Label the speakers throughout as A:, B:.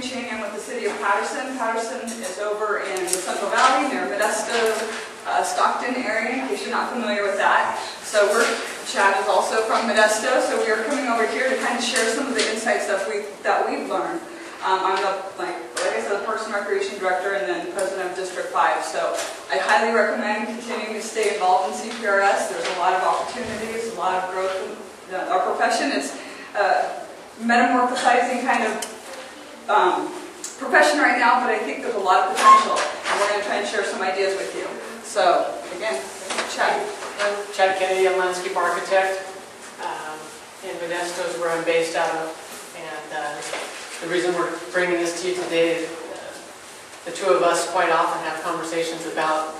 A: Chaney. I'm with the city of Patterson. Patterson is over in the Central Valley near Modesto, Stockton area, in case you're not familiar with that. So Chad is also from Modesto, so we are coming over here to kind of share some of the insights that we've learned. I'm like I said, the Parks and Recreation Director and then President of District 5. So I highly recommend continuing to stay involved in CPRS. There's a lot of opportunities, a lot of growth in our profession. It's metamorphosizing kind of profession right now, but I think there's a lot of potential, and we're going to try and share some ideas with you. So, again, Chad.
B: I'm Chad Kennedy, I'm a landscape architect in Modesto is where I'm based out of, and the reason we're bringing this to you today is the two of us quite often have conversations about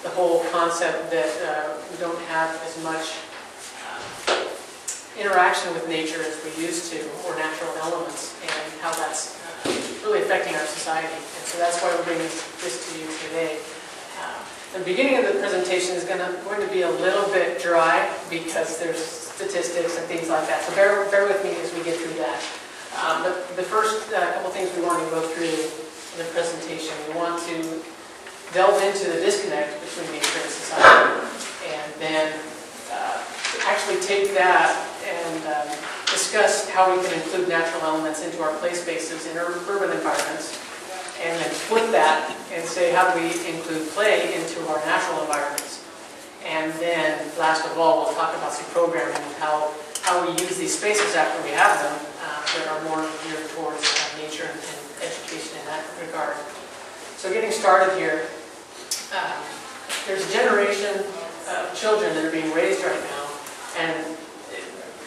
B: the whole concept that we don't have as much interaction with nature as we used to, or natural elements, and how that's really affecting our society. And so that's why we're bringing this to you today. The beginning of the presentation is going to be a little bit dry because there's statistics and things like that. So bear with me as we get through that. But the first couple things we want to go through in the presentation, we want to delve into the disconnect between nature and society, and then actually take that and discuss how we can include natural elements into our play spaces in urban environments, and then flip that and say how do we include play into our natural environments. And then last of all, we'll talk about some programming and how we use these spaces after we have them that are more geared towards nature and education in that regard. So getting started here, there's a generation of children that are being raised right now, and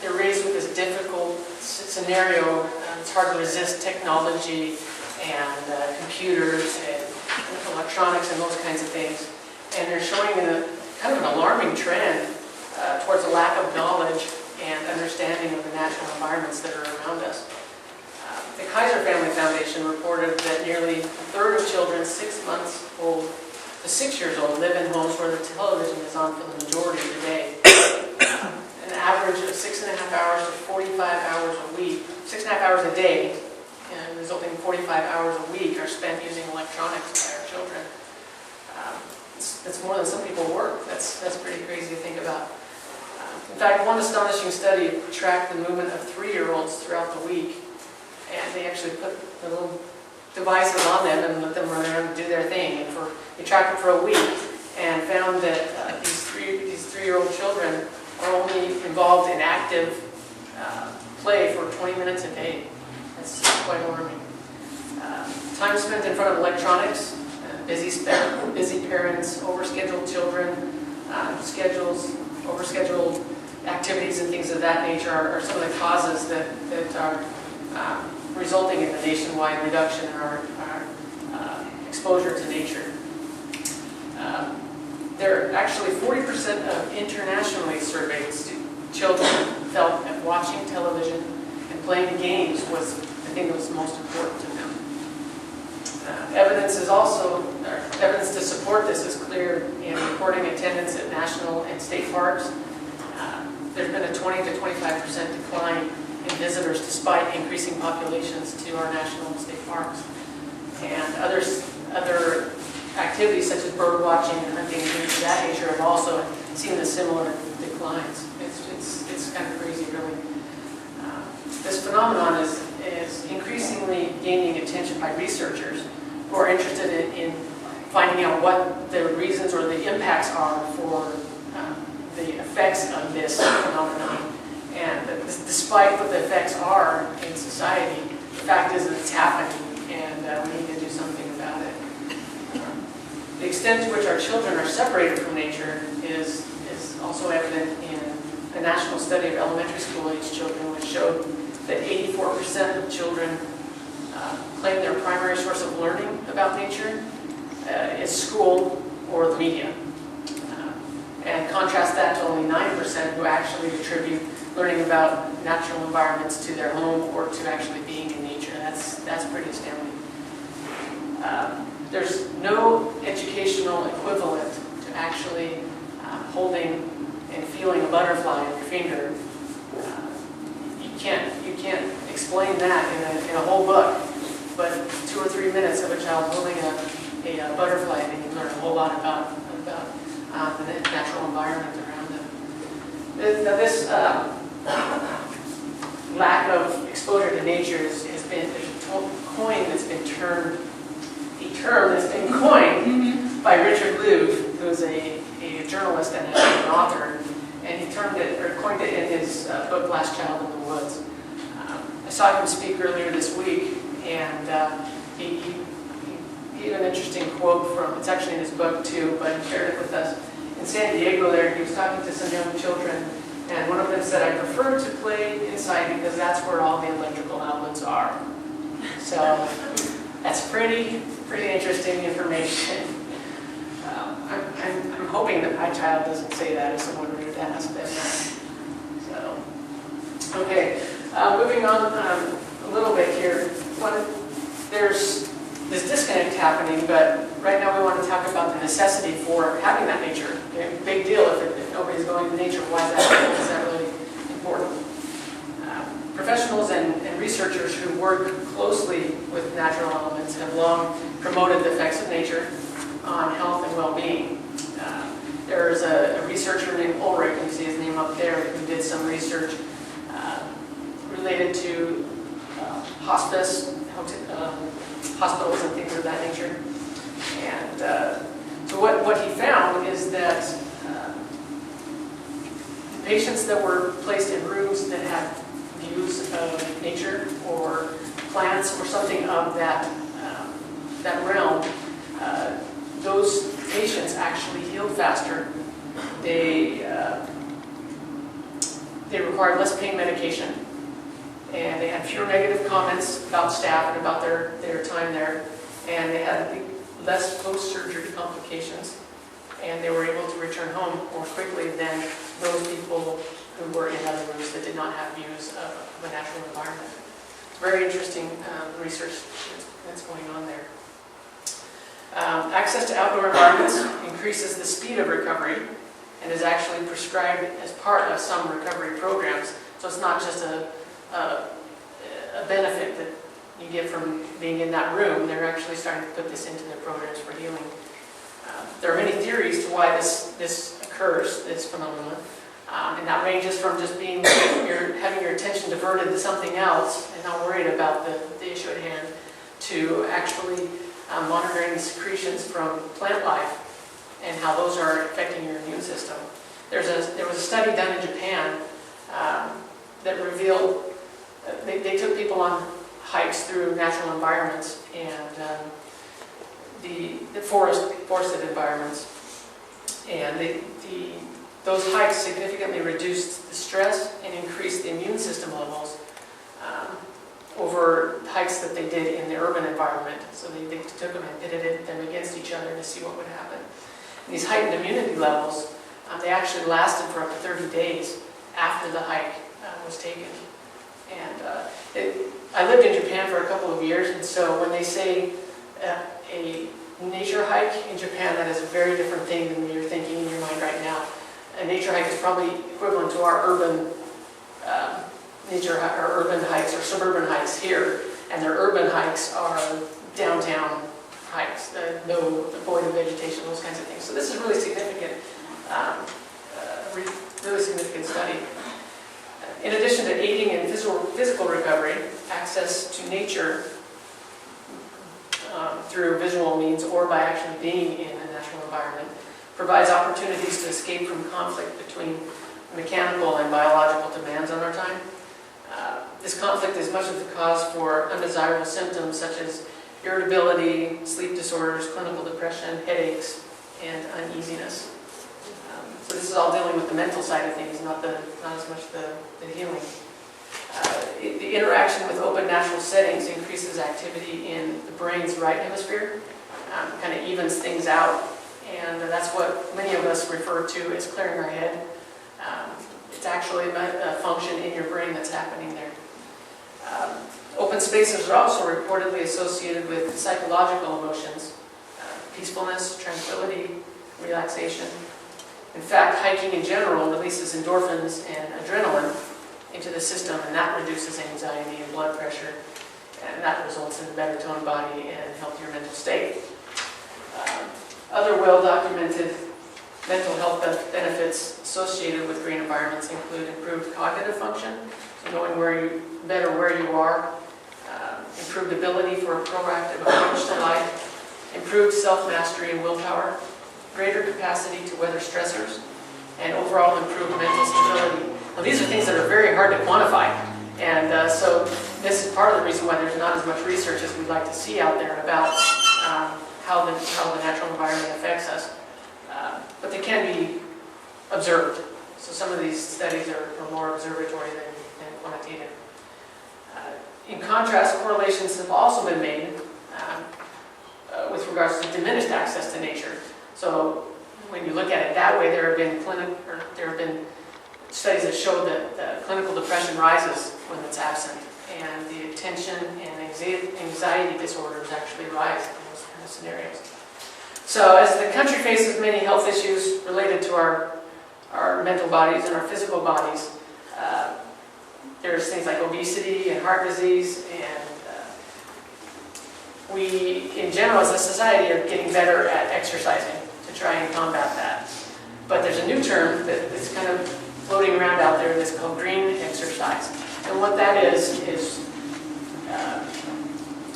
B: they're raised with this difficult scenario. It's hard to resist technology and computers and electronics and those kinds of things. And they're showing kind of an alarming trend towards a lack of knowledge and understanding of the natural environments that are around us. The Kaiser Family Foundation reported that nearly a third of children 6 months old to 6 years old live in homes where the television is on for the majority of the day. An average of 6.5 hours to 45 hours a week, 6.5 hours a day, and resulting in 45 hours a week are spent using electronics by our children. That's more than some people work. That's pretty crazy to think about. In fact, one astonishing study tracked the movement of 3-year-olds throughout the week, and they actually put the little devices on them and let them run around and do their thing. And they tracked it for a week and found that these 3-year-old children are only involved in active play for 20 minutes a day. That's quite alarming. Time spent in front of electronics, busy parents, overscheduled children, overscheduled activities and things of that nature are some of the causes that are resulting in the nationwide reduction in our exposure to nature. There are actually 40% of internationally surveyed children felt that watching television and playing games was the thing that was most important to them. Evidence to support this is clear in reporting attendance at national and state parks. There's been a 20 to 25% decline in visitors despite increasing populations to our national and state parks. And other activities such as bird watching and hunting and things of that nature have also seen the similar declines. It's kind of crazy, really. This phenomenon is increasingly gaining attention by researchers who are interested in finding out what the reasons or the impacts are for the effects of this phenomenon. And despite what the effects are in society, the fact is that it's happening, and we need to do something about it. The extent to which our children are separated from nature is also evident in a national study of elementary school age children, which showed that 84% of children claim their primary source of learning about nature is school or the media. And contrast that to only 9% who actually attribute learning about natural environments to their home or to actually being in nature. That's pretty astounding. There's no educational equivalent to actually holding and feeling a butterfly in your finger. You can't explain that in a whole book. but 2 or 3 minutes of a child holding a butterfly, they can learn a whole lot about the natural environment around them. Now this lack of exposure to nature has been a coin that's been termed, a term that's been coined by Richard Louv, who's a journalist and an author, and he termed it, or coined it in his book, Last Child in the Woods. I saw him speak earlier this week, and he gave an interesting quote from, it's actually in his book too, but he shared it with us. In San Diego there, he was talking to some young children, and one of them said, I prefer to play inside because that's where all the electrical outlets are. So that's pretty interesting information. I'm hoping that my child doesn't say that if someone were to ask them that. So, okay, moving on a little bit here. There's this disconnect happening, but right now we want to talk about the necessity for having that nature. Okay, big deal if nobody's going to nature. Why is that really important? Professionals and researchers who work closely with natural elements have long promoted the effects of nature on health and well-being. There's a researcher named Ulrich, you see his name up there, who did some research related to hospice, hospitals and things of that nature. And so what he found is that patients that were placed in rooms that had views of nature or plants or something of that realm, those patients actually healed faster. They required less pain medication, and they had fewer negative comments about staff and about their time there, and they had less post-surgery complications, and they were able to return home more quickly than those people who were in other rooms that did not have views of a natural environment. Very interesting research that's going on there. Access to outdoor environments increases the speed of recovery and is actually prescribed as part of some recovery programs. So it's not just a benefit that you get from being in that room. They're actually starting to put this into their programs for healing. There are many theories to why this occurs, this phenomenon. And that ranges from just having your attention diverted to something else and not worried about the issue at hand, to actually monitoring the secretions from plant life and how those are affecting your immune system. There was a study done in Japan that revealed they took people on hikes through natural environments and the forested environments, and those hikes significantly reduced the stress and increased the immune system levels over hikes that they did in the urban environment. So they took them and pitted them against each other to see what would happen. And these heightened immunity levels, they actually lasted for up to 30 days after the hike was taken. And I lived in Japan for a couple of years, and so when they say a nature hike in Japan, that is a very different thing than you're thinking in your mind right now. A nature hike is probably equivalent to our urban urban hikes or suburban hikes here, and their urban hikes are downtown hikes, no void of vegetation, those kinds of things. So this is really significant, really significant study. In addition to aiding in physical recovery, access to nature through visual means or by actually being in a natural environment provides opportunities to escape from conflict between mechanical and biological demands on our time. This conflict is much of the cause for undesirable symptoms such as irritability, sleep disorders, clinical depression, headaches, and uneasiness. So this is all dealing with the mental side of things, not as much the healing. The interaction with open natural settings increases activity in the brain's right hemisphere, kind of evens things out, and that's what many of us refer to as clearing our head. It's actually a function in your brain that's happening there. Open spaces are also reportedly associated with psychological emotions, peacefulness, tranquility, relaxation. In fact, hiking in general releases endorphins and adrenaline into the system, and that reduces anxiety and blood pressure. and that results in a better toned body and healthier mental state. Other well-documented mental health benefits associated with green environments include improved cognitive function, so knowing better where you are, improved ability for a proactive approach to life, improved self-mastery and willpower, greater capacity to weather stressors, and overall improved mental stability. Now, these are things that are very hard to quantify, and so this is part of the reason why there's not as much research as we'd like to see out there about how the natural environment affects us. But they can be observed. So some of these studies are more observatory than quantitative. In contrast, correlations have also been made with regards to diminished access to nature. So when you look at it that way, there have been studies that show that clinical depression rises when it's absent, and the attention and anxiety disorders actually rise in those kind of scenarios. So as the country faces many health issues related to our mental bodies and our physical bodies, there's things like obesity and heart disease, and we, in general, as a society, are getting better at exercising to try and combat that. But there's a new term that's kind of floating around out there that's called green exercise. And what that is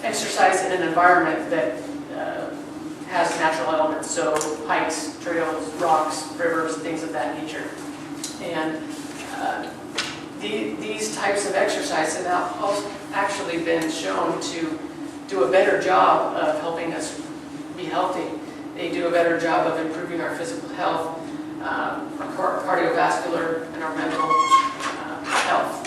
B: exercise in an environment that has natural elements, so hikes, trails, rocks, rivers, things of that nature. And these types of exercise have actually been shown to do a better job of helping us be healthy. They do a better job of improving our physical health, our cardiovascular, and our mental health.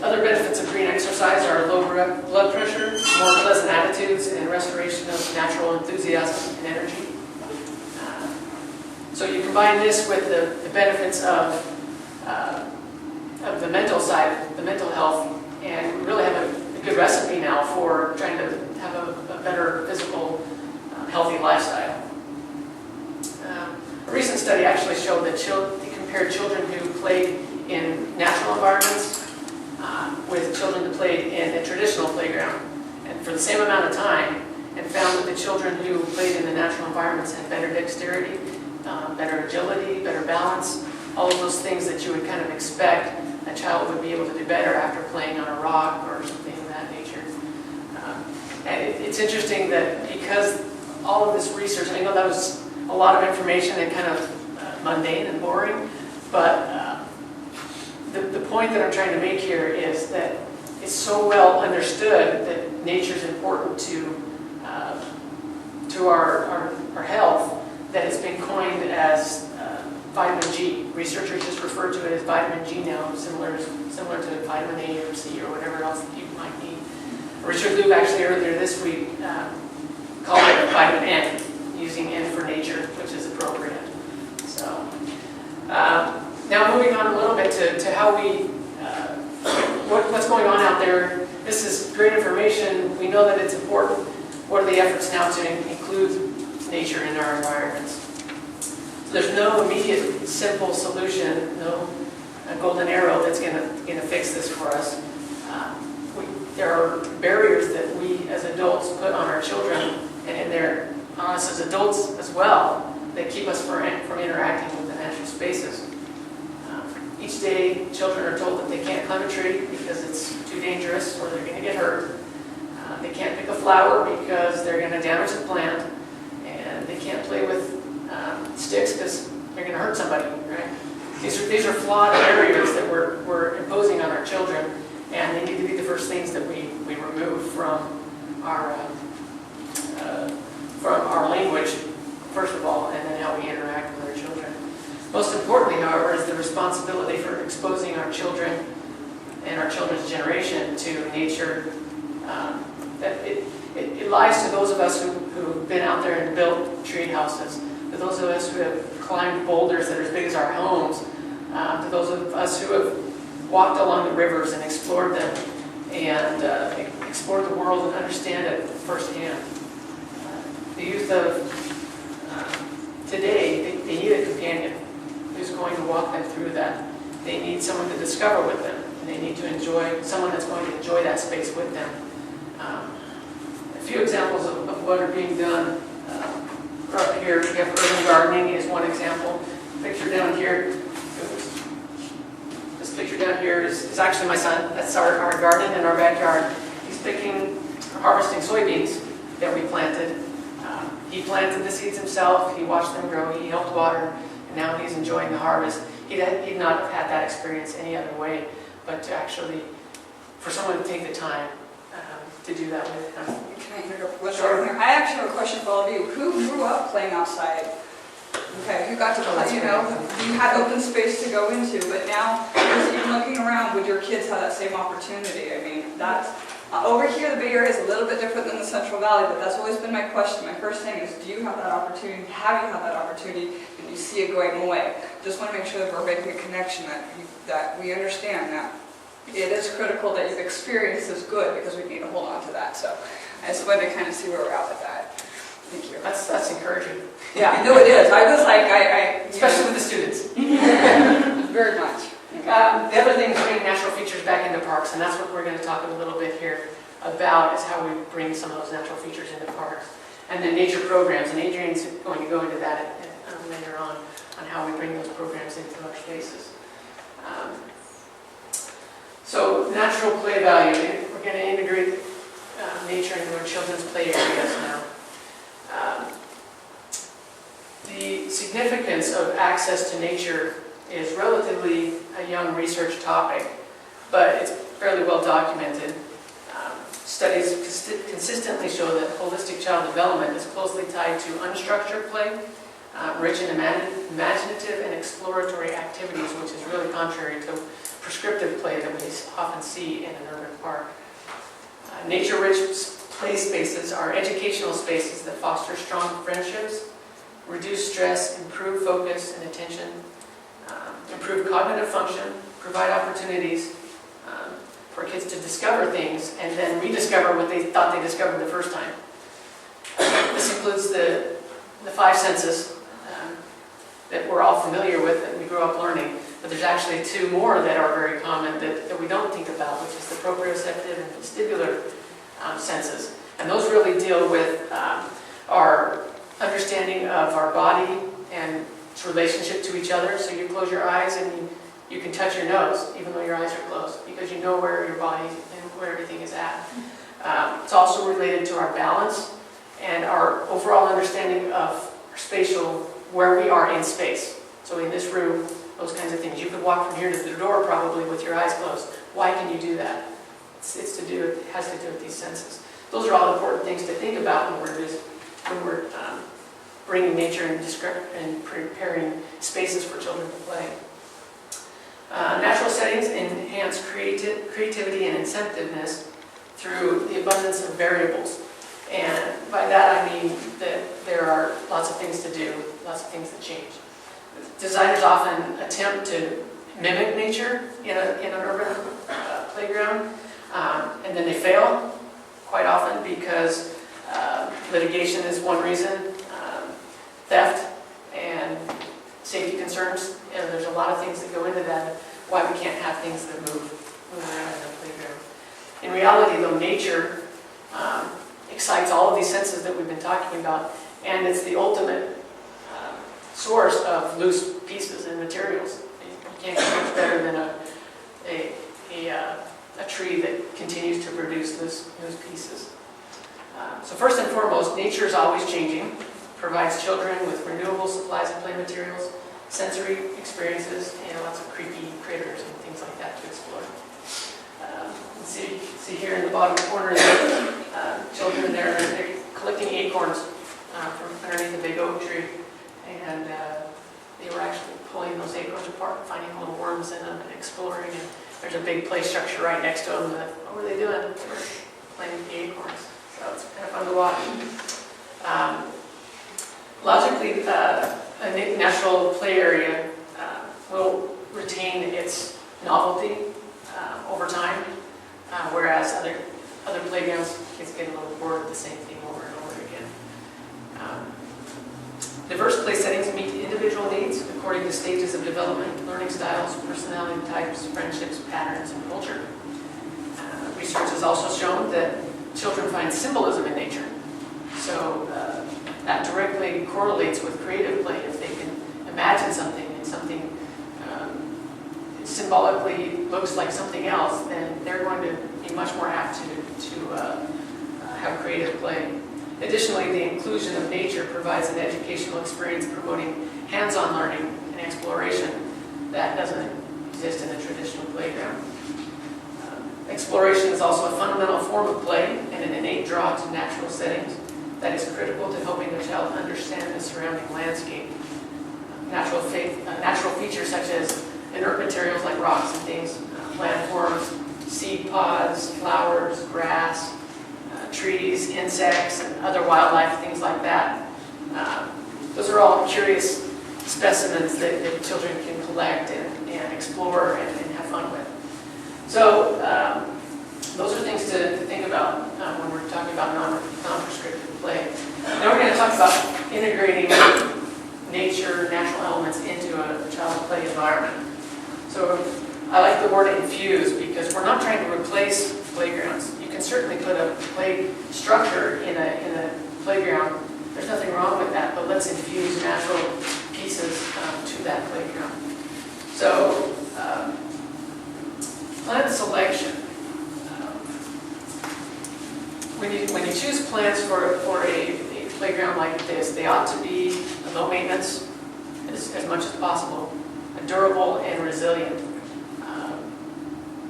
B: Other benefits of green exercise are low blood pressure, more pleasant attitudes, and restoration of natural enthusiasm and energy. So you combine this with the benefits of the mental side, the mental health, and we really have a good recipe now for trying to have a better physical, healthy lifestyle. A recent study actually showed that they compared children who played in natural environments with children who played in a traditional playground, and for the same amount of time, and found that the children who played in the natural environments had better dexterity, better agility, better balance, all of those things that you would kind of expect a child would be able to do better after playing on a rock or something of that nature. And it's interesting that because all of this research, I know that was a lot of information and kind of mundane and boring, but the point that I'm trying to make here is that it's so well understood that nature is important to our health that it's been coined as vitamin G. Researchers just refer to it as vitamin G now, similar to vitamin A or C or whatever else that you might need. Richard Loeb actually earlier this week called it vitamin N, using N for nature, which is appropriate. So now moving on a little bit to how we, what's going on out there. This is great information. We know that it's important. What are the efforts now to include nature in our environments? So there's no immediate, simple solution, no golden arrow that's going to fix this for us. There are barriers that we as adults put on our children, and they're on us as adults as well, that keep us from interacting with the natural spaces. Each day, children are told that they can't climb a tree because it's too dangerous or they're going to get hurt. They can't pick a flower because they're going to damage the plant. And they can't play with sticks because they're going to hurt somebody, right? These are flawed barriers that we're imposing on our children, and they need to be the first things that we remove from our language, first of all, and then how we interact with our children. Most importantly, however, is the responsibility for exposing our children and our children's generation to nature. That it lies to those of us who've been out there and built tree houses, to those of us who have climbed boulders that are as big as our homes, to those of us who have walked along the rivers and explored them and explored the world and understand it firsthand. The youth of today, they need a companion who's going to walk them through that. They need someone to discover with them and they need to enjoy someone that's going to enjoy that space with them. A few examples of what are being done up here. We have urban gardening is one example. Picture down here. This picture down here is actually my son. That's our garden in our backyard. He's harvesting soybeans that we planted. He planted the seeds himself. He watched them grow. He helped water, and now he's enjoying the harvest. He'd not have had that experience any other way, but to actually, for someone to take the time to do that with him.
A: Can I interrupt one second here? I actually have a question for all of you. Who grew up playing outside? Okay, you got to play, you had open space to go into, but now, just even looking around, would your kids have that same opportunity? I mean, that's, over here, the Bay Area is a little bit different than the Central Valley, but that's always been my question. My first thing is, do you have that opportunity? Have you had that opportunity? And you see it going away? Just want to make sure that we're making a connection, that we understand that it is critical that you've experienced this good, because we need to hold on to that. So I just wanted to kind of see where we're at with that. Thank you.
B: That's encouraging.
A: Yeah, no, it is. I was like,
B: especially with the students.
A: Very much. Okay.
B: The other thing is bringing natural features back into parks, and that's what we're going to talk a little bit here about, is how we bring some of those natural features into parks. And then nature programs, and Adrienne's going to go into that later on how we bring those programs into our spaces. So natural play value, we're going to integrate nature into our children's play areas now. The significance of access to nature is relatively a young research topic, but it's fairly well documented. Studies consistently show that holistic child development is closely tied to unstructured play, rich in imaginative and exploratory activities, which is really contrary to prescriptive play that we often see in an urban park. Nature-rich play spaces are educational spaces that foster strong friendships, reduce stress, improve focus and attention, improve cognitive function, provide opportunities for kids to discover things and then rediscover what they thought they discovered the first time. This includes the five senses that we're all familiar with, that we grew up learning, but there's actually two more that are very common that we don't think about, which is the proprioceptive and vestibular senses. And those really deal with our understanding of our body and its relationship to each other. So you close your eyes and you can touch your nose, even though your eyes are closed, because you know where your body and where everything is at. It's also related to our balance and our overall understanding of spatial, where we are in space. So in this room, those kinds of things. You could walk from here to the door probably with your eyes closed. Why can you do that? It has to do with these senses. Those are all important things to think about when we're bringing nature and preparing spaces for children to play. Natural settings enhance creativity and incentiveness through the abundance of variables. And by that I mean that there are lots of things to do, lots of things that change. Designers often attempt to mimic nature in an urban playground, and then they fail quite often because litigation is one reason, theft and safety concerns. And there's a lot of things that go into that, why we can't have things that move around in the playground. In reality, though, nature excites all of these senses that we've been talking about, and it's the ultimate source of loose pieces and materials. You can't get much better than a tree that continues to produce loose pieces. So first and foremost, nature is always changing, provides children with renewable supplies of play materials, sensory experiences, and lots of creepy critters and things like that to explore. See here in the bottom corner, children they're collecting acorns from underneath a big oak tree, and they were actually pulling those acorns apart, finding little worms in them, and exploring. And there's a big play structure right next to them. What were they doing? They were playing with the acorns. So it's kind of fun to watch. Logically, a natural play area will retain its novelty over time, whereas other playgrounds, kids get a little bored of the same thing over and over again. Diverse play settings meet individual needs according to stages of development, learning styles, personality types, friendships, patterns, and culture. Research has also shown that children find symbolism in nature. So that directly correlates with creative play. If they can imagine something and something symbolically looks like something else, then they're going to be much more apt to have creative play. Additionally, the inclusion of nature provides an educational experience promoting hands-on learning and exploration that doesn't exist in a traditional playground. Exploration is also a fundamental form of play and an innate draw to natural settings that is critical to helping the child understand the surrounding landscape. Natural features such as inert materials like rocks and things, landforms, seed pods, flowers, grass, trees, insects, and other wildlife, things like that. Those are all curious specimens that children can collect and explore and have fun with. So those are things to think about when we're talking about non-prescriptive play. Now we're going to talk about integrating nature, natural elements into a child play environment. So I like the word infuse because we're not trying to replace playgrounds. You can certainly put a play structure in a playground. There's nothing wrong with that, but let's infuse natural pieces to that playground. So plant selection. When you choose plants for a playground like this, they ought to be low maintenance as much as possible, durable and resilient.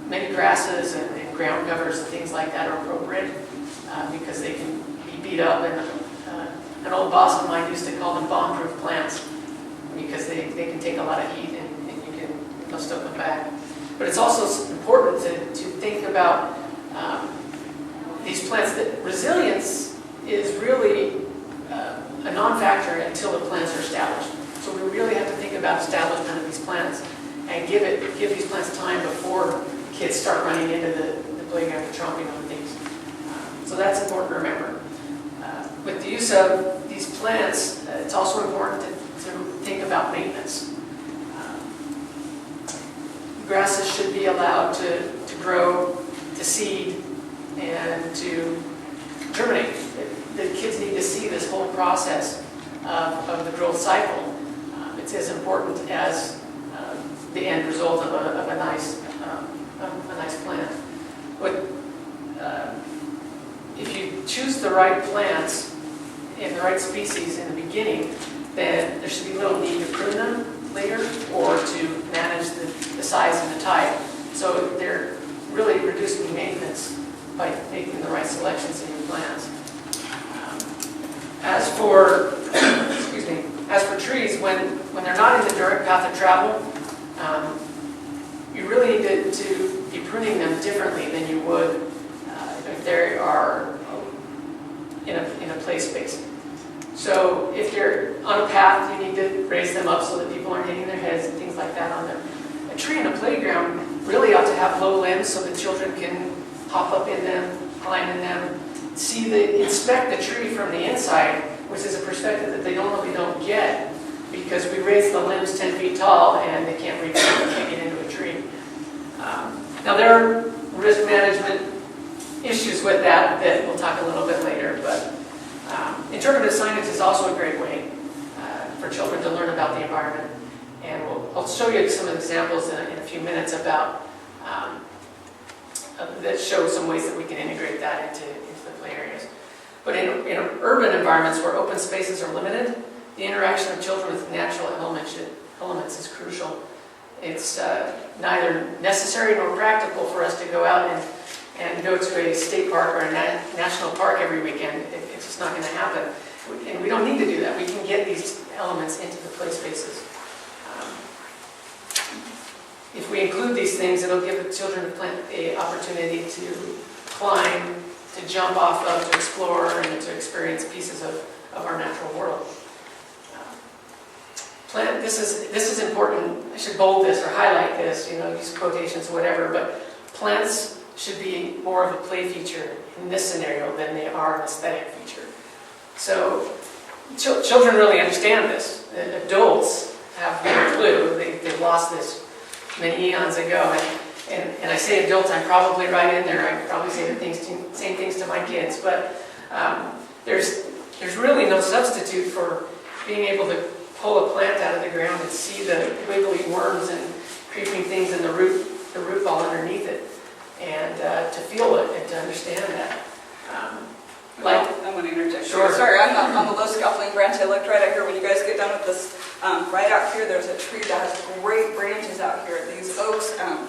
B: Many grasses and ground covers and things like that are appropriate because they can be beat up. And an old boss of mine used to call them bomb-proof plants because they can take a lot of heat and they'll still come back. But it's also important to think about these plants. That resilience is really a non-factor until the plants are established. So we really have to think about establishment of these plants and give these plants time before kids start running into the playground and tromping on things. So that's important to remember. With the use of these plants, it's also important to think about maintenance. Grasses should be allowed to grow, to seed, and to germinate. The kids need to see this whole process of the growth cycle. It's as important as the end result of a nice plant. But if you choose the right plants and the right species in the beginning, then there should be little need to prune them later or to manage the size and the type. So they're really reducing maintenance by making the right selections in your plants. As for trees, when they're not in the direct path of travel, you really need to be pruning them differently than you would if they are in a play space. So if they're on a path, you need to raise them up so that people aren't hitting their heads and things like that on them. A tree in a playground really ought to have low limbs so that children can hop up in them, climb in them, inspect the tree from the inside, which is a perspective that they normally don't get because we raise the limbs 10 feet tall and they can't get into a tree. Now there are risk management issues with that we'll talk a little bit later, but interpretive signage is also a great way for children to learn about the environment. And I'll show you some examples in a few minutes about that show some ways that we can integrate that into the play areas. But in urban environments where open spaces are limited, the interaction of children with natural elements is crucial. It's neither necessary nor practical for us to go out and go to a state park or a national park every weekend. It's just not going to happen. And we don't need to do that. We can get these elements into the play spaces. If we include these things, it'll give the children an opportunity to climb, to jump off of, to explore, and to experience pieces of our natural world. This is important. I should bold this or highlight this, use quotations or whatever, but plants should be more of a play feature in this scenario than they are an aesthetic feature. So children really understand this. the adults have no clue. They've lost this many eons ago. And I say adults, I'm probably right in there. I probably say the same things to my kids. But there's really no substitute for being able to pull a plant out of the ground and see the wiggly worms and creeping things in the root ball underneath it, and to feel it and to understand that.
A: I'm going to interject.
B: Sure.
A: Sorry, I'm not on the low scuffling branch. I looked right out here. When you guys get done with this, right out here, there's a tree that has great branches out here. These oaks, I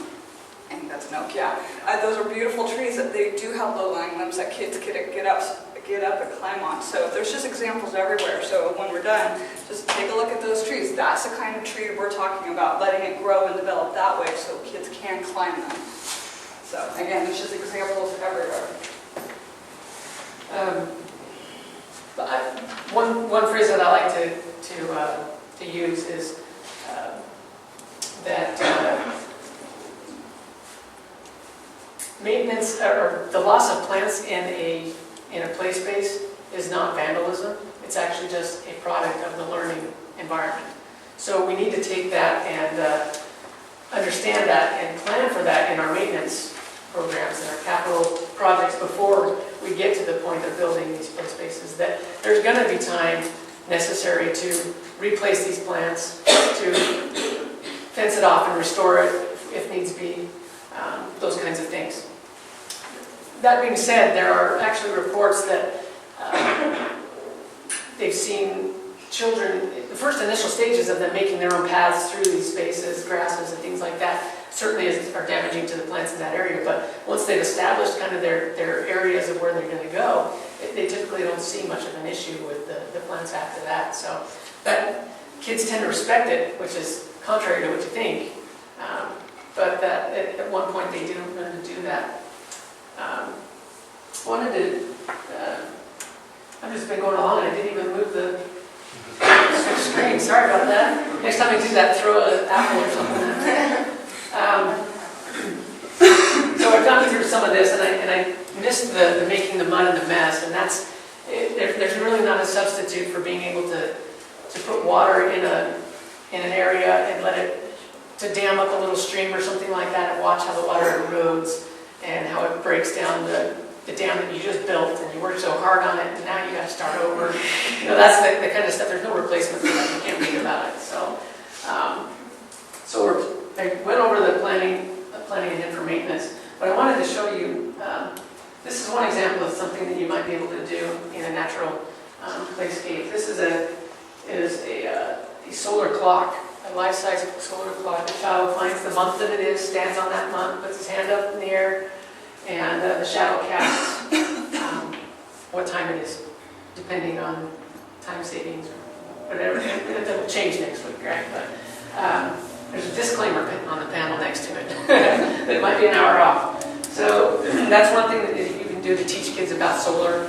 A: think that's an oak, yeah. Those are beautiful trees that they do have low-lying limbs that kids get up and climb on. So there's just examples everywhere. So when we're done, just take a look at those trees. That's the kind of tree we're talking about, letting it grow and develop that way so kids can climb them. So again, there's just examples everywhere.
B: One phrase that I like to use is that maintenance or the loss of plants in a play space is not vandalism. It's actually just a product of the learning environment. So we need to take that and understand that and plan for that in our maintenance programs and our capital projects before we get to the point of building these play spaces. That there's going to be time necessary to replace these plants, to fence it off and restore it if needs be, those kinds of things. That being said, there are actually reports that they've seen children, the first initial stages of them making their own paths through these spaces, grasses and things like that, certainly are damaging to the plants in that area. But once they've established kind of their areas of where they're going to go, they typically don't see much of an issue with the plants after that. So that kids tend to respect it, which is contrary to what you think. But that at one point they do learn to do that. I've just been going along and I didn't even move the switch screen. Sorry about that. Next time I do that, throw an apple or something. So I've gone through some of this and I missed the making the mud and the mess, and there's really not a substitute for being able to put water in an area and let it to dam up a little stream or something like that and watch how the water erodes and how it breaks down the dam that you just built and you worked so hard on it and now you got to start over. You know, that's the kind of stuff. There's no replacement for that. You can't read about it. So I went over the planning and infra maintenance, but I wanted to show you, this is one example of something that you might be able to do in a natural playscape. This is a solar clock. A life-size solar clock. The child finds the month that it is, stands on that month, puts his hand up in the air, and the shadow casts what time it is, depending on time savings or whatever. It will change next week, right? But there's a disclaimer on the panel next to it that it might be an hour off. So that's one thing that you can do to teach kids about solar,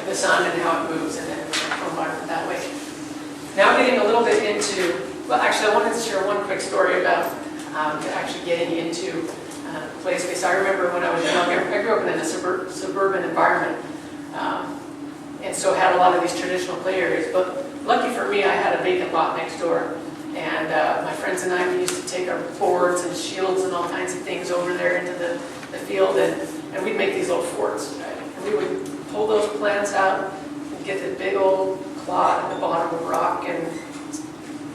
B: the sun and how it moves and then the environment that way. Now getting a little bit into, well actually I wanted to share one quick story about actually getting into play space. I remember when I was young, I grew up in a suburban environment and so had a lot of these traditional play areas, but lucky for me I had a vacant lot next door, and my friends and I, we used to take our boards and shields and all kinds of things over there into the field, and we'd make these little forts, right? And we would pull those plants out and get the big old clod at the bottom of rock and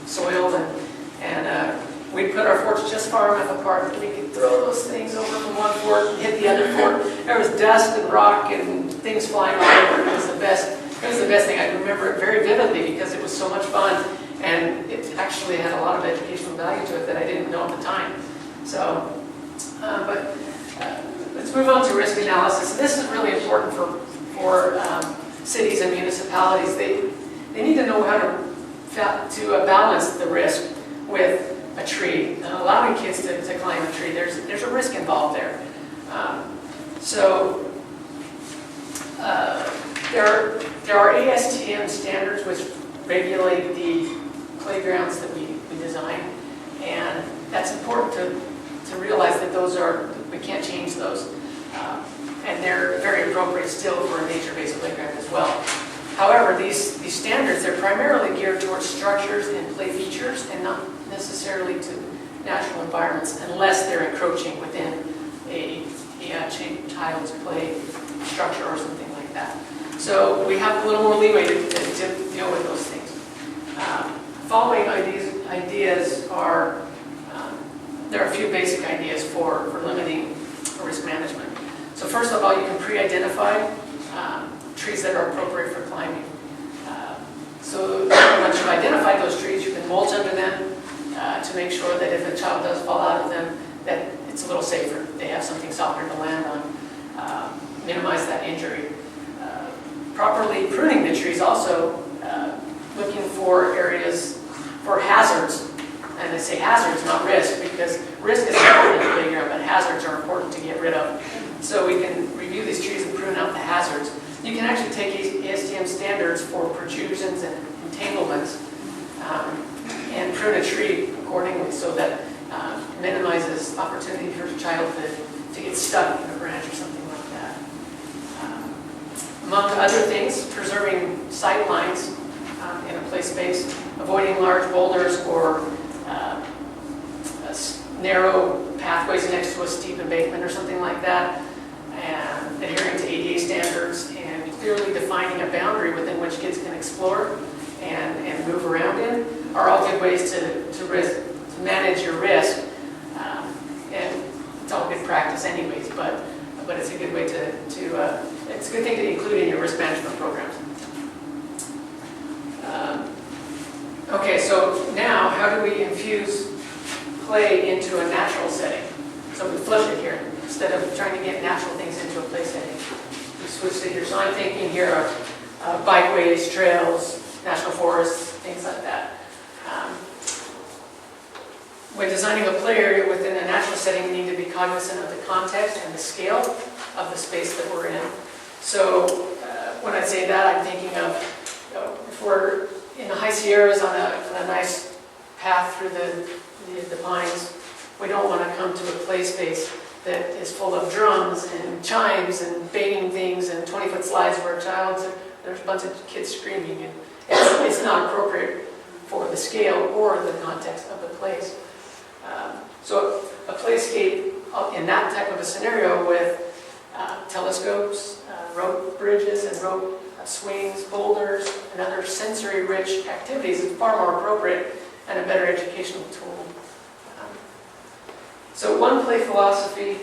B: soil, and we'd put our forts just far enough apart that we could throw those things over from one fort and hit the other fort. There was dust and rock and things flying all over. It was the best thing. I remember it very vividly because it was so much fun, and it actually had a lot of educational value to it that I didn't know at the time. So, let's move on to risk analysis. This is really important for cities and municipalities. They need to know how to balance the risk with a tree, allowing kids to climb a tree. There's a risk involved there. There are ASTM standards which regulate the playgrounds that we design, and that's important to realize that we can't change those. And they're very appropriate still for a nature-based playground as well. However, these standards, they're primarily geared towards structures and play features and not necessarily to natural environments unless they're encroaching within a child's play structure or something like that. So we have a little more leeway to deal with those things. Following ideas are, there are a few basic ideas for limiting risk management. So first of all, you can pre-identify trees that are appropriate for climbing. So once you've identified those trees, you can mulch under them to make sure that if a child does fall out of them, that it's a little safer. They have something softer to land on, minimize that injury. Properly pruning the trees also, looking for areas for hazards. And I say hazards, not risk, because risk is important to figure out, but hazards are important to get rid of. So we can review these trees and prune out the hazards. You can actually take ASTM standards for protrusions and entanglements and prune a tree accordingly so that minimizes opportunity for a child to get stuck in a branch or something like that. Among other things, preserving sight lines in a play space, avoiding large boulders or narrow pathways next to a steep embankment or something like that, and adhering to ADA standards and clearly defining a boundary within which kids can explore and move around in are all good ways to manage your risk. And it's all good practice anyways, but it's a good way it's a good thing to include in your risk management programs. Okay, so now how do we infuse play into a natural setting? So we flip it here. Instead of trying to get natural things into a play setting, we switched it here. So I'm thinking here of bikeways, trails, national forests, things like that. When designing a play area within a natural setting, we need to be cognizant of the context and the scale of the space that we're in. So when I say that, I'm thinking of if we're in the high Sierras on a nice path through the pines, we don't want to come to a play space that is full of drums and chimes and banging things and 20-foot slides where there's a bunch of kids screaming, and it's not appropriate for the scale or the context of the place. So a playscape in that type of a scenario with telescopes, rope bridges and rope swings, boulders, and other sensory-rich activities is far more appropriate and a better educational tool. So one play philosophy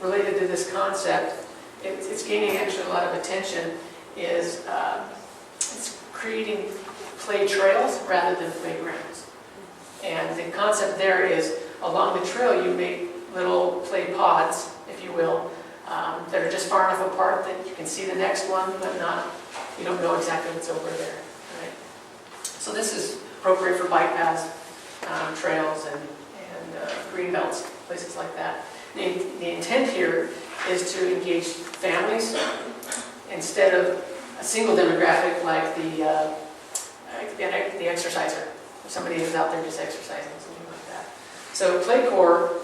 B: related to this concept, it's gaining actually a lot of attention, is it's creating play trails rather than playgrounds. And the concept there is along the trail you make little play pods, if you will, that are just far enough apart that you can see the next one, but you don't know exactly what's over there. Right? So this is appropriate for bike paths, trails, and green belts, places like that. The intent here is to engage families instead of a single demographic like the exerciser. Somebody who's out there just exercising, something like that. So PlayCorps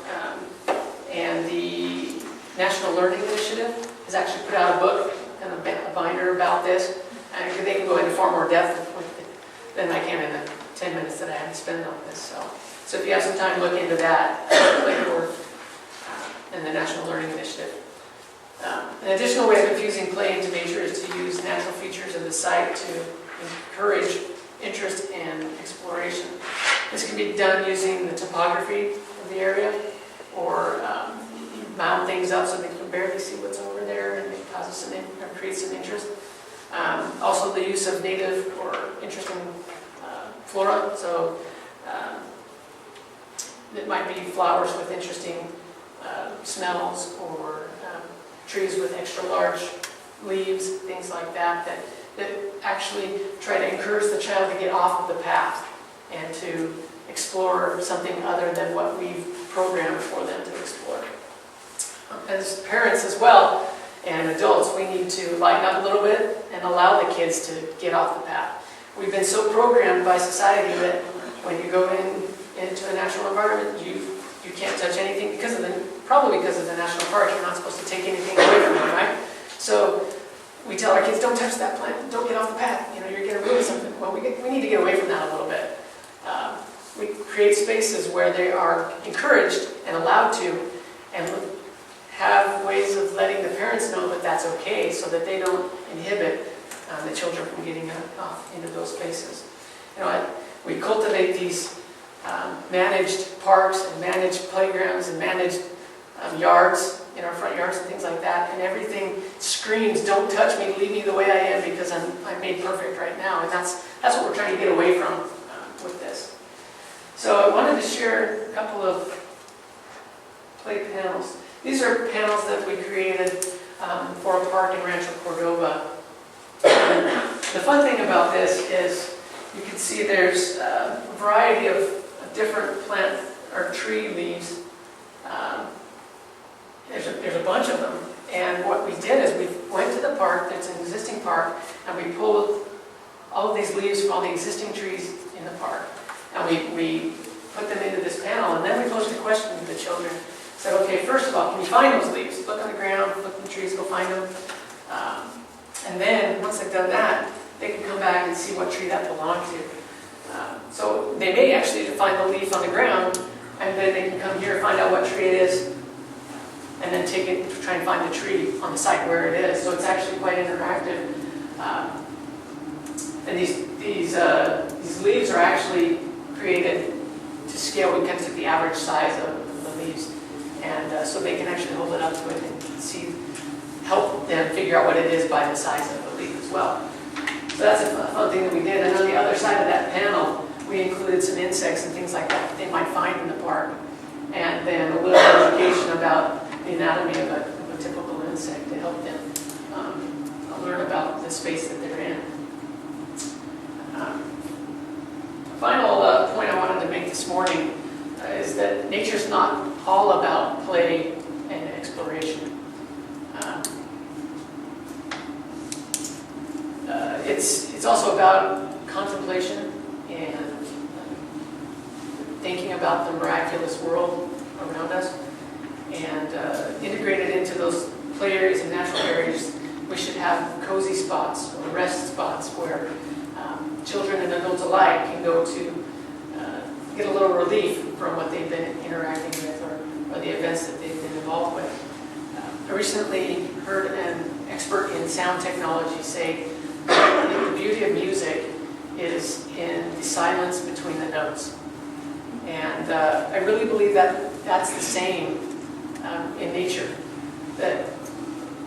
B: and the National Learning Initiative has actually put out a book and a binder about this, and they can go into far more depth than I can in the 10 minutes that I have to spend on this. So if you have some time, look into that, PlayCorps and the National Learning Initiative. An additional way of infusing play into nature is to use natural features of the site to encourage interest and exploration. This can be done using the topography of the area, or you mound things up so they can barely see what's over there, and it causes creates some interest. Also, the use of native or interesting flora. So it might be flowers with interesting smells, or trees with extra large leaves, things like that actually try to encourage the child to get off of the path and to explore something other than what we've programmed for them to explore. As parents as well, and adults, we need to lighten up a little bit and allow the kids to get off the path. We've been so programmed by society that when you go into a natural environment, you can't touch anything probably because of the national park. You're not supposed to take anything away from them, right? So we tell our kids, don't touch that plant, don't get off the path, you're going to ruin something. Well, we need to get away from that a little bit. We create spaces where they are encouraged and allowed to, and have ways of letting the parents know that that's okay, so that they don't inhibit the children from getting into those spaces. We cultivate these managed parks and managed playgrounds and managed yards in our front yards and things like that, and everything screams, "Don't touch me, leave me the way I am, because I'm made perfect right now." And that's what we're trying to get away from with this. So I wanted to share a couple of play panels. These are panels that we created for a park in Rancho Cordova. And the fun thing about this is you can see there's a variety of different plant or tree leaves. There's a bunch of them. And what we did is we went to the park, that's an existing park, and we pulled all of these leaves from all the existing trees in the park. And we put them into this panel, and then we posed a question to the children. Said, okay, first of all, can you find those leaves? Look on the ground, look in the trees, go find them. And then, once they've done that, they can come back and see what tree that belonged to. So they may actually find the leaf on the ground, and then they can come here and find out what tree it is, and then take it to try and find the tree on the site where it is. So it's actually quite interactive. And these leaves are actually created to scale. We kind of took the average size of the leaves, and so they can actually hold it up to it and help them figure out what it is by the size of the leaf as well. So that's a fun thing that we did. And on the other side of that panel, we included some insects and things like that they might find in the park, and then a little education about the anatomy of a typical insect to help them learn about the space that they're in. Final point I wanted to make this morning is that nature's not all about play and exploration. It's also about contemplation and thinking about the miraculous world around us, and integrated into those play areas and natural areas, we should have cozy spots or rest spots where children and adults alike can go to get a little relief from what they've been interacting with or the events that they've been involved with. I recently heard an expert in sound technology say that the beauty of music is in the silence between the notes. And I really believe that that's the same in nature, that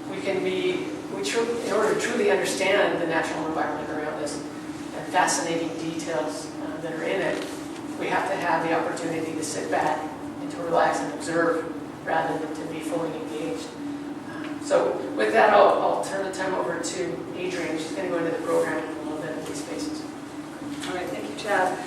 B: we can in order to truly understand the natural environment around us and fascinating details that are in it, we have to have the opportunity to sit back and to relax and observe rather than to be fully engaged. So with that, I'll turn the time over to Adrienne. She's going to go into the program in a little bit of these spaces.
A: All right, thank you, Chad.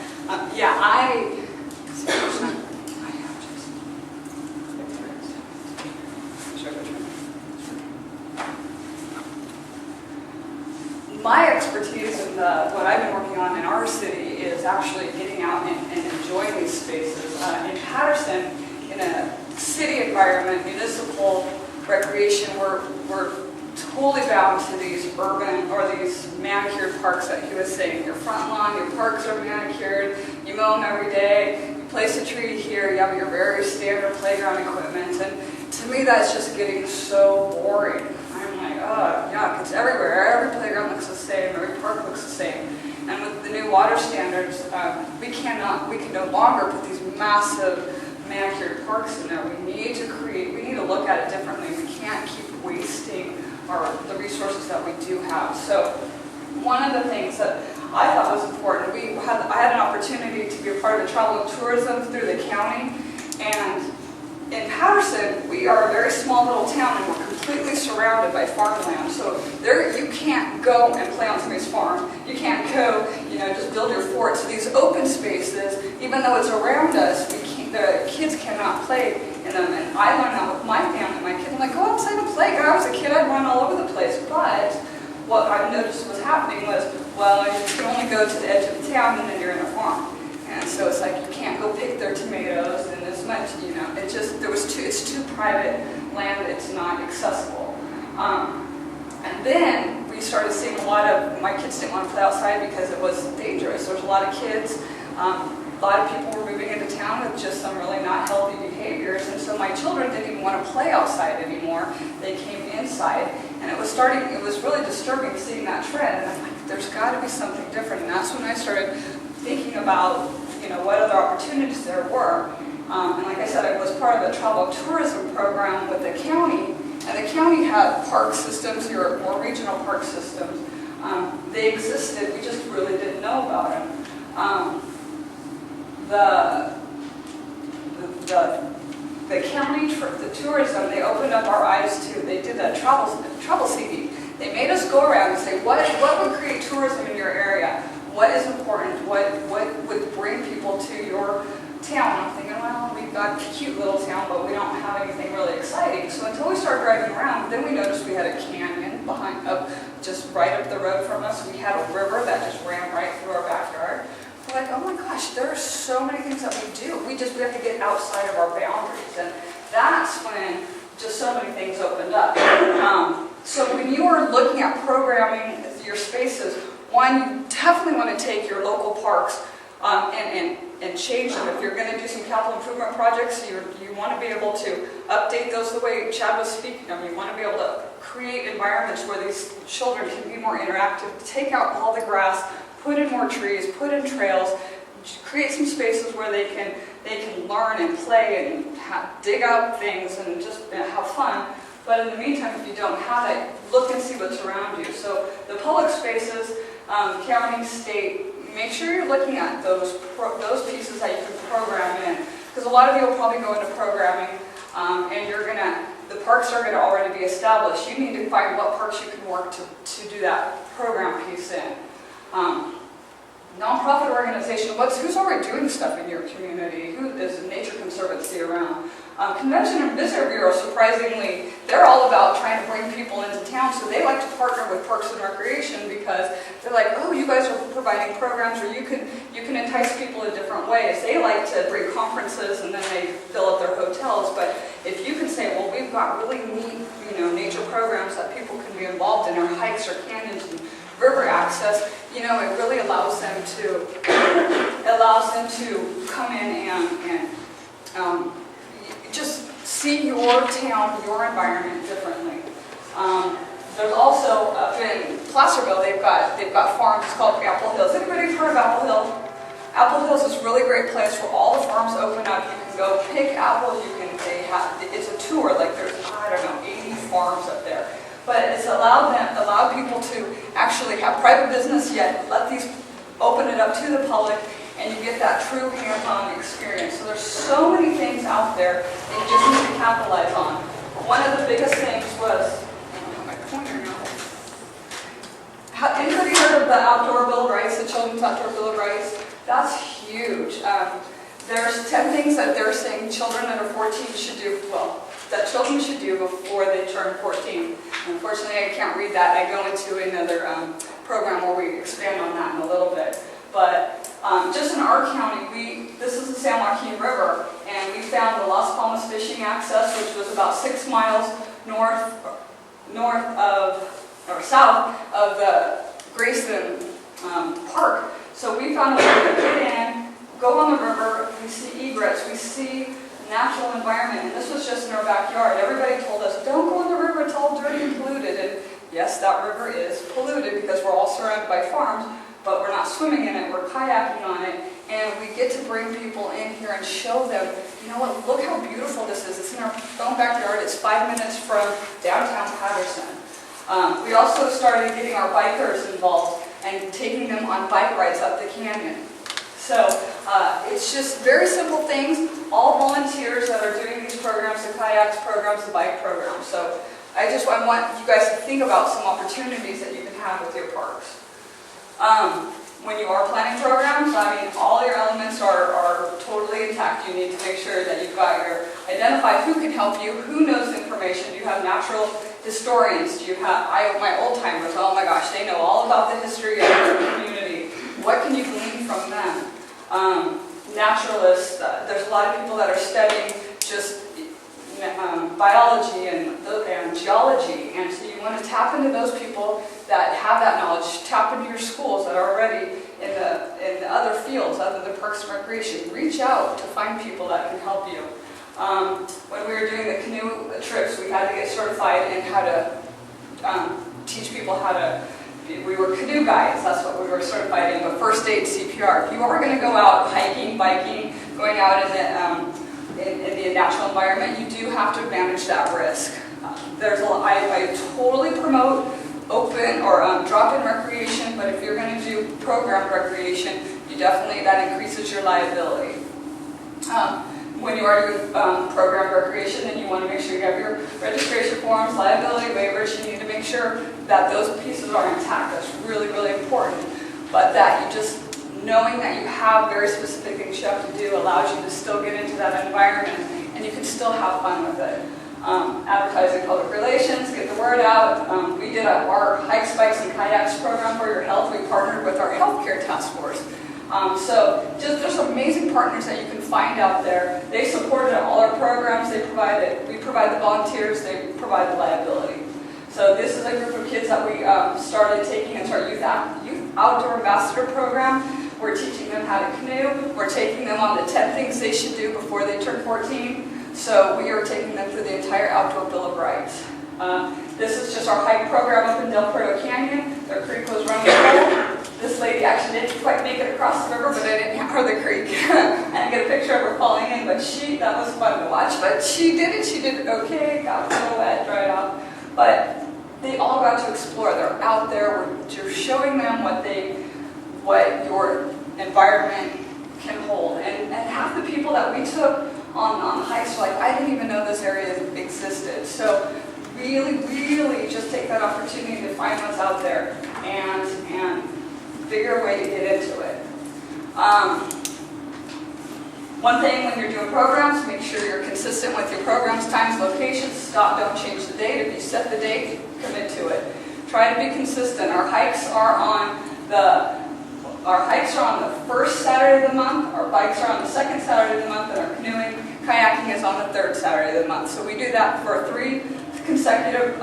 A: My expertise in what I've been working on in our city is actually getting out and enjoying these spaces. In Patterson, in a city environment, municipal recreation, we're totally bound to these urban or these manicured parks that he was saying. Your front lawn, your parks are manicured, you mow them every day, you place a tree here, you have your very standard playground equipment, and to me that's just getting so boring. I'm like, oh, yuck, it's everywhere. Every playground looks the same, every park looks the same. And with the new water standards, we can no longer put these massive manicured parks in there. We need to look at it differently. We can't keep wasting the resources that we do have. So one of the things that I thought was important, I had an opportunity to be a part of the travel and tourism through the county, and in Patterson, we are a very small little town, and we're completely surrounded by farmland. So you can't go and play on somebody's farm. You can't go, just build your fort. So these open spaces, even though it's around us, the kids cannot play in them. And I learned that with my family. My kids, I'm like, go outside and play. When I was a kid, I'd run all over the place. But what I noticed was happening was, you can only go to the edge of the town, and then you're in a farm. And so it's like you can't go pick their tomatoes and as much, it's too private land, it's not accessible. And then we started seeing a lot of, my kids didn't want to play outside because it was dangerous. dangerous. There's a lot of kids, a lot of people were moving into town with just some really not healthy behaviors, and so my children didn't even want to play outside anymore. They came inside, and it was really disturbing seeing that trend, and I'm like, there's got to be something different, and that's when I started thinking about, what other opportunities there were. And like I said, I was part of a travel tourism program with the county, and the county had park systems here, more regional park systems. They existed, we just really didn't know about them. The county, the tourism, they opened up our eyes to, they did a travel CD. They made us go around and say, what would create tourism in your area? What is important? What would bring people to your town? I'm thinking, well, we've got a cute little town, but we don't have anything really exciting. So until we started driving around, then we noticed we had a canyon just right up the road from us. We had a river that just ran right through our backyard. We're like, oh my gosh, there are so many things that we do. We have to get outside of our boundaries. And that's when just so many things opened up. So when you are looking at programming your spaces, one, you definitely want to take your local parks and change them. If you're going to do some capital improvement projects, you want to be able to update those the way Chad was speaking of. You want to be able to create environments where these children can be more interactive, take out all the grass, put in more trees, put in trails, create some spaces where they can learn and play and dig out things and just have fun. But in the meantime, if you don't have it, look and see what's around you. So the public spaces, county, state, make sure you're looking at those pieces that you can program in. Because a lot of you will probably go into programming and the parks are going to already be established. You need to find what parks you can work to do that program piece in. Nonprofit organization, who's already doing stuff in your community? Who is Nature Conservancy around? Convention and Visitor Bureau, surprisingly, they're all about trying to bring people into town, so they like to partner with Parks and Recreation because they're like, oh, you guys are providing programs, or you can entice people in different ways. They like to bring conferences and then they fill up their hotels, but if you can say, well, we've got really neat, nature programs that people can be involved in, or hikes or canyons and river access, it really allows them to come in and just see your town, your environment differently. There's also up in Placerville, they've got farms. It's called Apple Hills. Anybody heard of Apple Hill? Apple Hills is a really great place where all the farms open up. You can go pick apples. It's a tour. Like there's 80 farms up there. But it's allowed people to actually have private business, yet let these open it up to the public, and you get that true hands-on experience. So there's so many things out there that you just need to capitalize on. One of the biggest things was, I don't have my pointer now. Anybody heard of the Outdoor Bill of Rights, the Children's Outdoor Bill of Rights? That's huge. There's 10 things that they're saying children under 14 should do, that children should do before they turn 14. Unfortunately, I can't read that. I go into another program where we expand on that in a little bit. But just in our county, this is the San Joaquin River, and we found the Las Palmas Fishing Access, which was about 6 miles south of the Grayson Park. So we found a way to get in, go on the river, we see egrets, we see natural environment, and this was just in our backyard. Everybody told us, don't go in the river, it's all dirty and polluted. And yes, that river is polluted because we're all surrounded by farms, but we're not swimming in it, we're kayaking on it, and we get to bring people in here and show them, look how beautiful this is. It's in our own backyard. It's 5 minutes from downtown Patterson. We also started getting our bikers involved and taking them on bike rides up the canyon. So it's just very simple things, all volunteers that are doing these programs, the kayaks programs, the bike programs. So I want you guys to think about some opportunities that you can have with your parks. When you are planning programs, all your elements are totally intact. You need to make sure that you've got identify who can help you, who knows information. You have natural historians. You have, my old timers, oh my gosh, they know all about the history of your community. What can you glean from them? Naturalists, there's a lot of people that are studying just biology and geology, and so you want to tap into those people that have that knowledge. Tap into your schools that are already in parks and recreation. Reach out to find people that can help you. When we were doing the canoe trips, we had to get certified in how to teach people how to, we were canoe guides, that's what we were certified in, but first aid, CPR. If you are going to go out hiking, biking, going out in the natural environment, you do have to manage that risk. I totally promote open or drop-in recreation, but if you're going to do programmed recreation, that increases your liability. When you are doing programmed recreation, then you want to make sure you have your registration forms, liability waivers. You need to make sure that those pieces are intact. That's really, really important. But that knowing that you have very specific things you have to do allows you to still get into that environment, and you can still have fun with it. Advertising, public relations, get the word out. We did our hikes, bikes, and kayaks program for your health. We partnered with our healthcare task force. There's amazing partners that you can find out there. They supported all our programs. We provide the volunteers. They provide the liability. So this is a group of kids that we started taking into our youth outdoor ambassador program. We're teaching them how to canoe. We're taking them on the 10 things they should do before they turn 14. So we are taking them through the entire outdoor Bill of Rights. This is just our hike program up in Del Prado Canyon. Their creek was running full. This lady actually didn't quite make it across the river, but I didn't have her the creek. I didn't get a picture of her falling in, but that was fun to watch. But she did it. She did it okay. Got a little wet, dried off. But they all got to explore. They're out there. You're showing them what your environment can hold. And half the people that we took on hikes were like, I didn't even know this area existed. So really, really just take that opportunity to find what's out there and figure a way to get into it. One thing when you're doing programs, make sure you're consistent with your programs, times, locations. Don't change the date. If you set the date, commit to it. Try to be consistent. Our hikes are on the first Saturday of the month. Our bikes are on the second Saturday of the month, and our canoeing, kayaking is on the third Saturday of the month. So we do that for 3 consecutive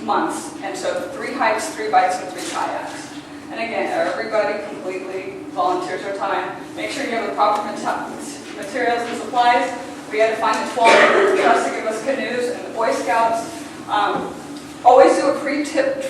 A: months. And so 3 hikes, 3 bikes, and 3 kayaks. And again, everybody completely volunteers their time. Make sure you have the proper materials and supplies. We had to find the 12 trust to give us canoes, and the Boy Scouts. Always do a pre-trip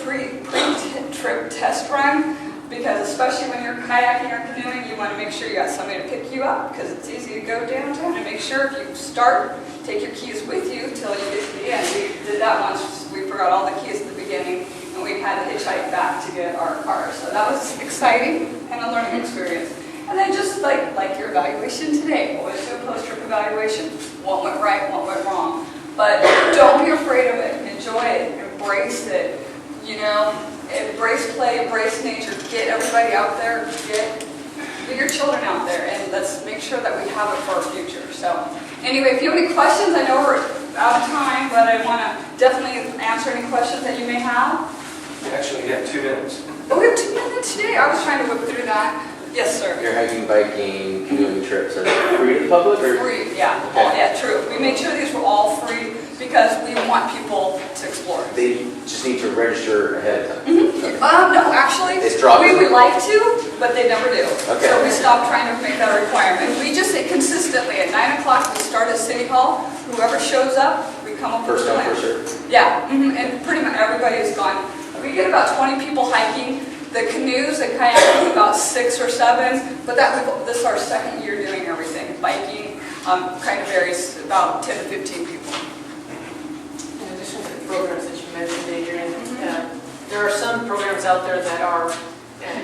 A: test run, because especially when you're kayaking or canoeing, you want to make sure you got somebody to pick you up, because it's easy to go downtown. And make sure if you start, take your keys with you till you get to the end. We did that once. We forgot all the keys at the beginning, and we had to hitchhike back to get our car. So that was exciting and a learning experience. And then just like your evaluation today, always do a post-trip evaluation. What went right, what went wrong. But don't be afraid of it. Enjoy it. Embrace it. Embrace play, embrace nature. Get everybody out there. Get your children out there, and let's make sure that we have it for our future. So anyway, if you have any questions, I know we're out of time, but I want to definitely answer any questions that you may have.
C: Actually, we have 2 minutes.
A: Oh, we have 2 minutes today. I was trying to whip through that. Yes, sir.
C: Your hiking, biking, canoeing trips, are they free to the public? Or?
A: Free, yeah.
C: Okay.
A: Yeah, true. We made sure these were all free because we want people to explore.
C: They just need to register ahead of time.
A: Mm-hmm. No, actually, we would like to, but they never do.
C: Okay.
A: So we stopped trying to make that a requirement. We just say consistently at 9 o'clock we start at City Hall. Whoever shows up, we come up with a plan.
C: First come, first served.
A: Yeah, and pretty much everybody is gone. We get about 20 people hiking. The canoes and kayaking, about 6 or 7, but this is our second year doing everything. Biking kind of varies, about 10 to 15 people.
B: In addition to the programs that you mentioned, Adrienne, there are some programs out there that are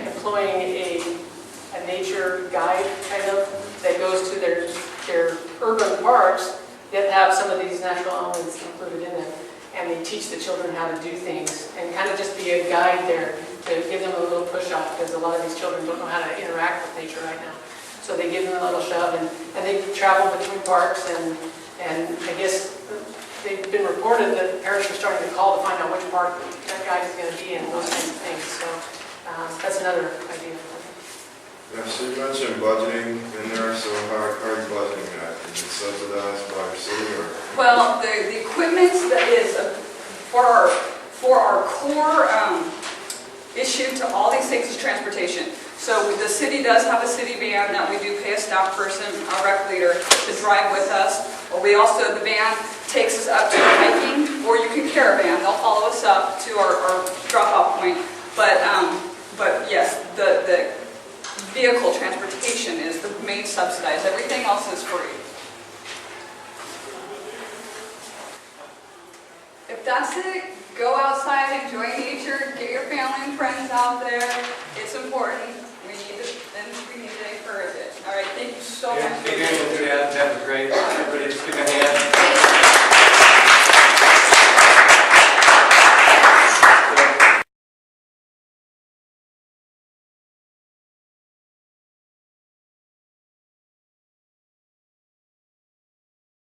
B: employing a nature guide kind of that goes to their urban parks that have some of these natural elements included in them, and they teach the children how to do things and kind of just be a guide there to give them a little push-up, because a lot of these children don't know how to interact with nature right now. So they give them a little shove, and they travel between parks, and I guess they've been reported that parents are starting to call to find out which park that guide is going to be in, those kinds of things. So that's another idea.
D: Yeah, so you mentioned budgeting in there, so how are you budgeting that? Is it subsidized by your city or?
A: Well, the equipment that is for our core issue to all these things is transportation. So the city does have a city van that we do pay a staff person, a rec leader, to drive with us. Or we also, the van takes us up to hiking, or you can caravan. They'll follow us up to our drop-off point. But yes, the vehicle transportation is the main subsidized. Everything else is free. If that's it, go outside, enjoy nature, get your family and friends out there. It's important. We need to encourage it. All right, thank you so much.
E: Adrienne, that was great.